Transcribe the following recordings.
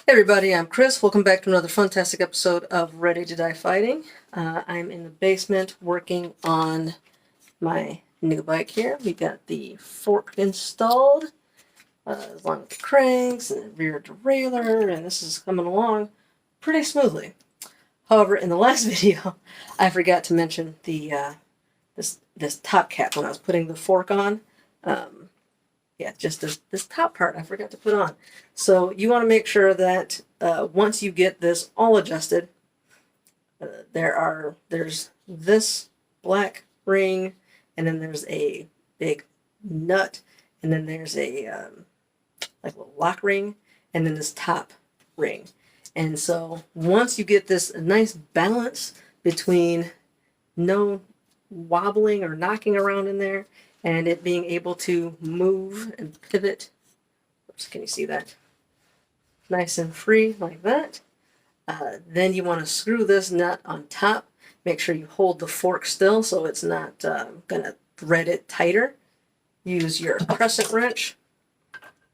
Hey everybody, I'm Chris. Welcome back to another fantastic episode of Ready to Die Fighting. I'm in the basement working on my new bike here. We got the fork installed, along with the cranks and the rear derailleur, and this is coming along pretty smoothly. However, in the last video, I forgot to mention the this top cap when I was putting the fork on. Yeah, just this top part I forgot to put on. So you want to make sure that once you get this all adjusted, there's this black ring, and then there's a big nut, and then there's a like a little lock ring, and then this top ring. And so once you get this nice balance between no wobbling or knocking around in there, and it being able to move and pivot. Oops, can you see that? Nice and free like that. Then you want to screw this nut on top. Make sure you hold the fork still so it's not going to thread it tighter. Use your crescent wrench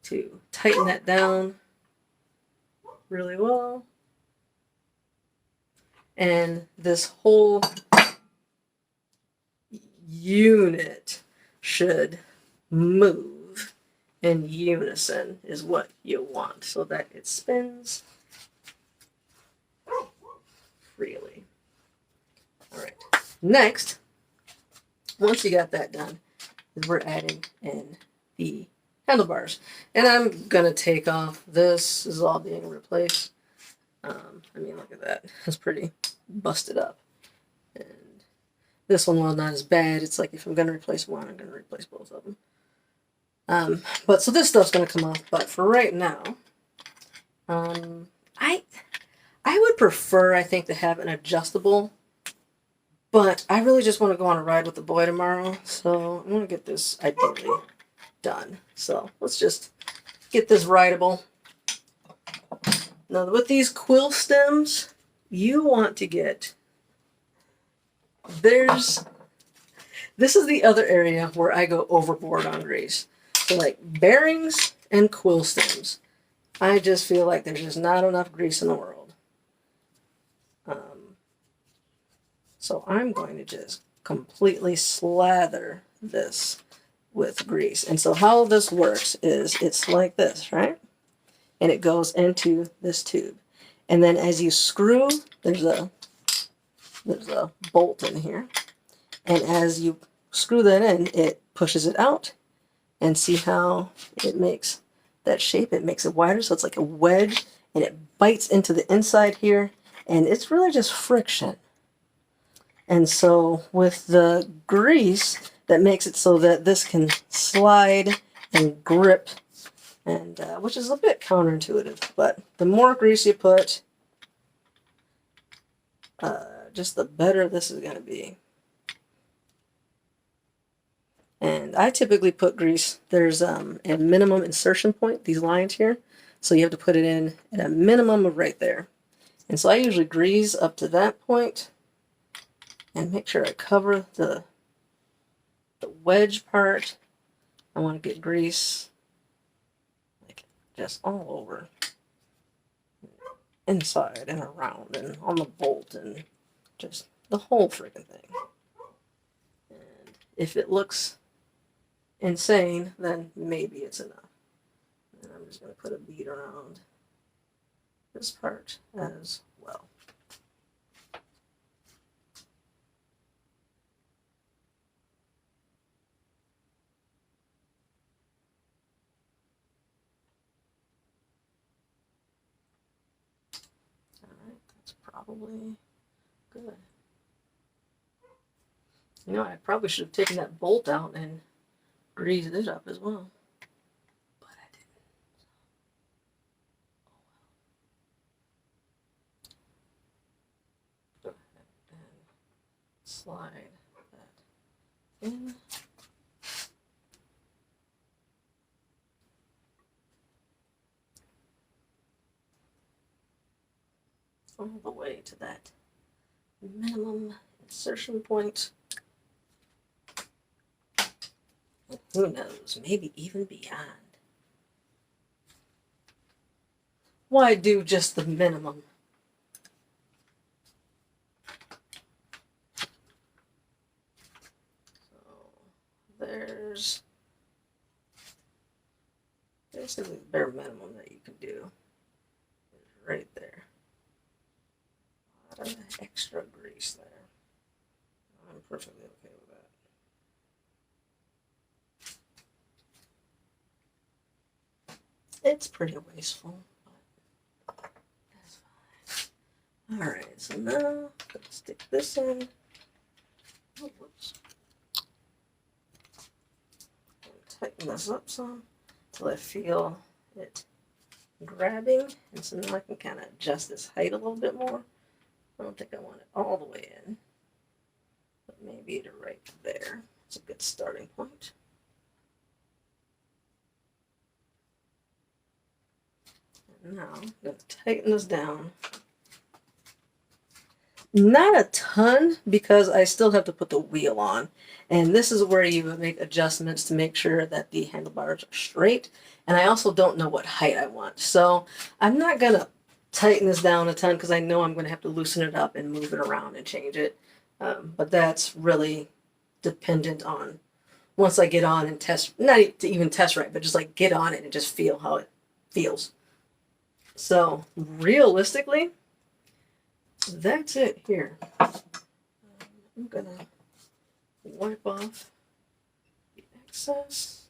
to tighten that down really well. And this whole unit should move in unison is what you want, so that it spins freely. All right. Next, once you got that done, we're adding in the handlebars. And I'm going to take off this. Is all being replaced. I mean, look at that. It's pretty busted up. And this one, while not as bad, it's like if I'm going to replace one, I'm going to replace both of them. But so this stuff's going to come off. But for right now, I would prefer, I think, to have an adjustable. But I really just want to go on a ride with the boy tomorrow. So I'm going to get this ideally done. So let's just get this rideable. Now with these quill stems, you want to get, this is the other area where I go overboard on grease. So like bearings and quill stems, I just feel like there's just not enough grease in the world. So I'm going to just completely slather this with grease. And so how this works is it's like this, right? And it goes into this tube. And then as you screw, there's a bolt in here. And as you screw that in, it pushes it out. And see how it makes that shape? It makes it wider, so it's like a wedge, and it bites into the inside here. And it's really just friction. And so with the grease, that makes it so that this can slide and grip, and which is a bit counterintuitive. But the more grease you put, just the better this is going to be. And I typically put grease, there's a minimum insertion point, these lines here. So you have to put it in at a minimum of right there. And so I usually grease up to that point and make sure I cover the wedge part. I want to get grease like just all over, inside and around and on the bolt and just the whole freaking thing. And if it looks insane, then maybe it's enough. And I'm just going to put a bead around this part as well. Alright, that's probably good. You know, I probably should have taken that bolt out and greased it up as well. But I didn't. Go ahead and slide that in. All the way to that minimum insertion point. Who knows, maybe even beyond. why do just the minimum? So there's basically the bare minimum that you can do right there. A lot of extra grease there. I'm perfectly okay with that. It's pretty wasteful, but that's fine. Alright, so now let's stick this in. Oh, whoops. Tighten this up some until I feel it grabbing, and so now I can kind of adjust this height a little bit more. I don't think I want it all the way in, but maybe to right there. It's a good starting point. And now I'm going to tighten this down. Not a ton, because I still have to put the wheel on. And this is where you would make adjustments to make sure that the handlebars are straight. And I also don't know what height I want. So I'm not going to tighten this down a ton because I know I'm going to have to loosen it up and move it around and change it. But that's really dependent on once I get on and test, not to even test right, but just like get on it and just feel how it feels. So realistically, that's it here. I'm gonna wipe off the excess.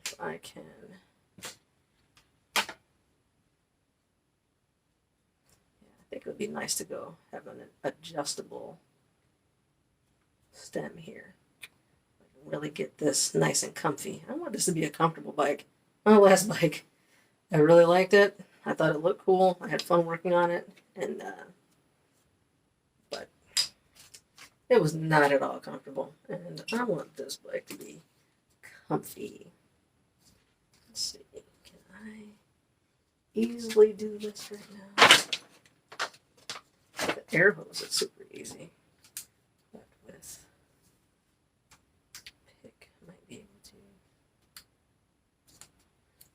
If I can. Yeah, I think it would be nice to go have an adjustable stem here. Really get this nice and comfy. I want this to be a comfortable bike. My last bike, I really liked it. I thought it looked cool. I had fun working on it, and but it was not at all comfortable. And I want this bike to be comfy. Let's see, can I easily do this right now? The air hose is super easy. But with pick, I might be able to.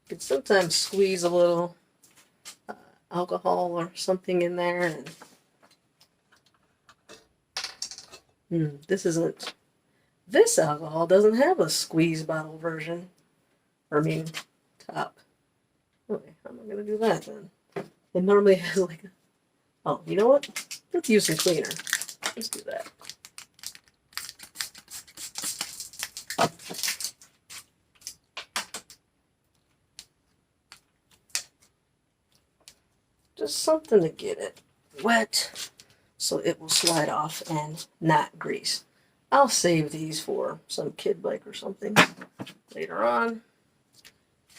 You can sometimes squeeze a little alcohol or something in there, and this alcohol doesn't have a squeeze bottle version, or I mean top. Okay, how am I gonna do that then? It normally has like oh, you know what? Let's use some cleaner. Let's do that. Just something to get it wet so it will slide off and not grease. I'll save these for some kid bike or something later on.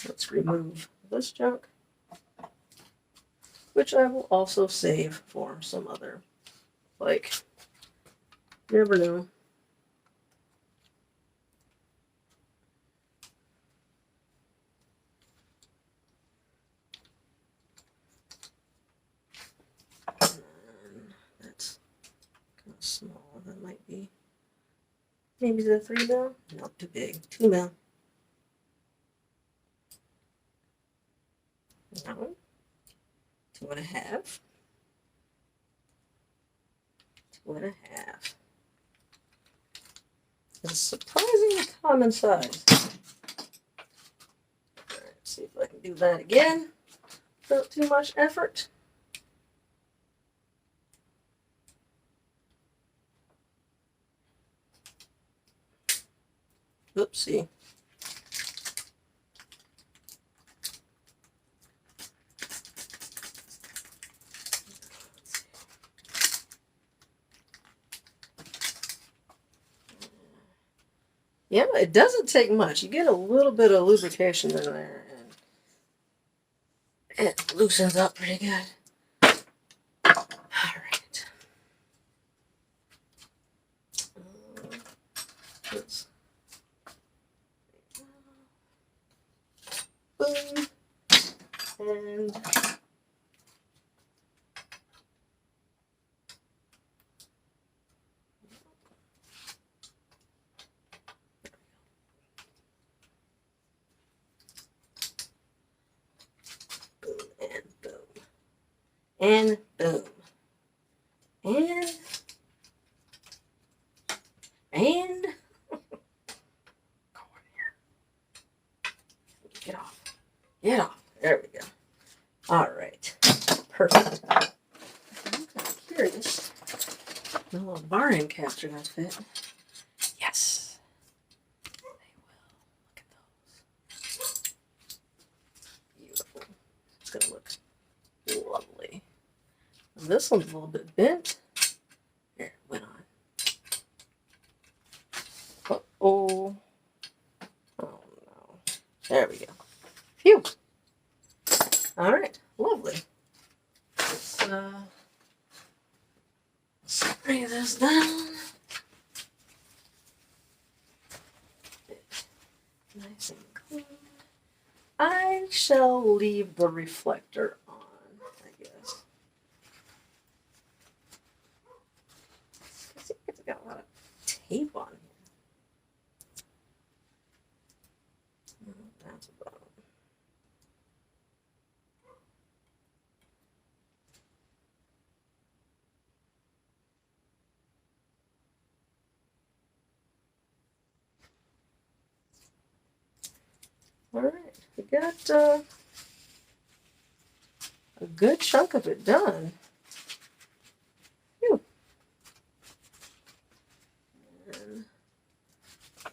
Let's remove this junk, which I will also save for some other bike. You never know. That's kind of small. That might be maybe the 3 mil. Not too big. 2 mil. No. 2.5. 2.5. It's a surprisingly common size. Alright, see if I can do that again without too much effort. Oopsie. Yeah, it doesn't take much. You get a little bit of lubrication in there, and it loosens up pretty good. All right. Let's boom and And boom. And come on here. Get off. Get off. There we go. All right. Perfect. I'm kind of curious. The little bar end caps are going to fit. Yes. They will. Look at those. Beautiful. It's going to look lovely. Now this one's a little bit bent. There, it went on. Uh-oh. Oh, no. There we go. Phew. All right. Lovely. Let's spray this down. Nice and clean. I shall leave the reflector on, I guess. I see it's got a lot of tape on here. That's about it. All right, we got a good chunk of it done. Phew. And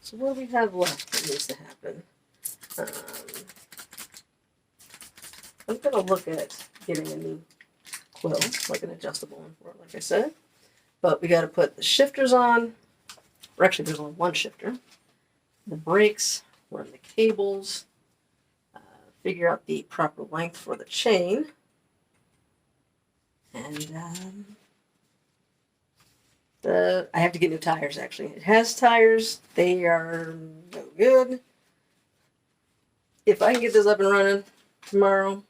so what do we have left that needs to happen? I'm going to look at getting a new quill, like an adjustable one for it, like I said. But we got to put the shifters on. Or actually, there's only one shifter. The brakes, run the cables, figure out the proper length for the chain. And I have to get new tires, actually. It has tires. They are no good. If I can get this up and running tomorrow,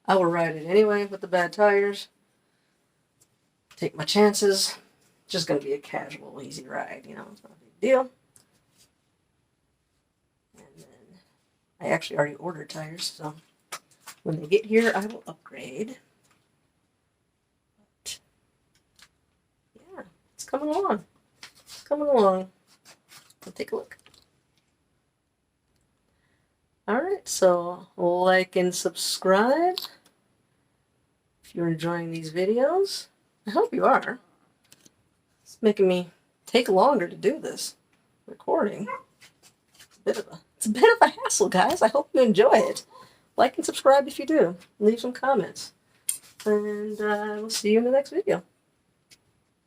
I will ride it anyway with the bad tires. Take my chances. Just going to be a casual, easy ride, you know. It's not a big deal. And then I actually already ordered tires, so when they get here, I will upgrade. But yeah, it's coming along. It's coming along. Let's take a look. Alright, so like and subscribe if you're enjoying these videos. I hope you are. It's making me take longer to do this recording. It's a bit of a hassle, guys. I hope you enjoy it. Like and subscribe if you do. Leave some comments. And we'll see you in the next video.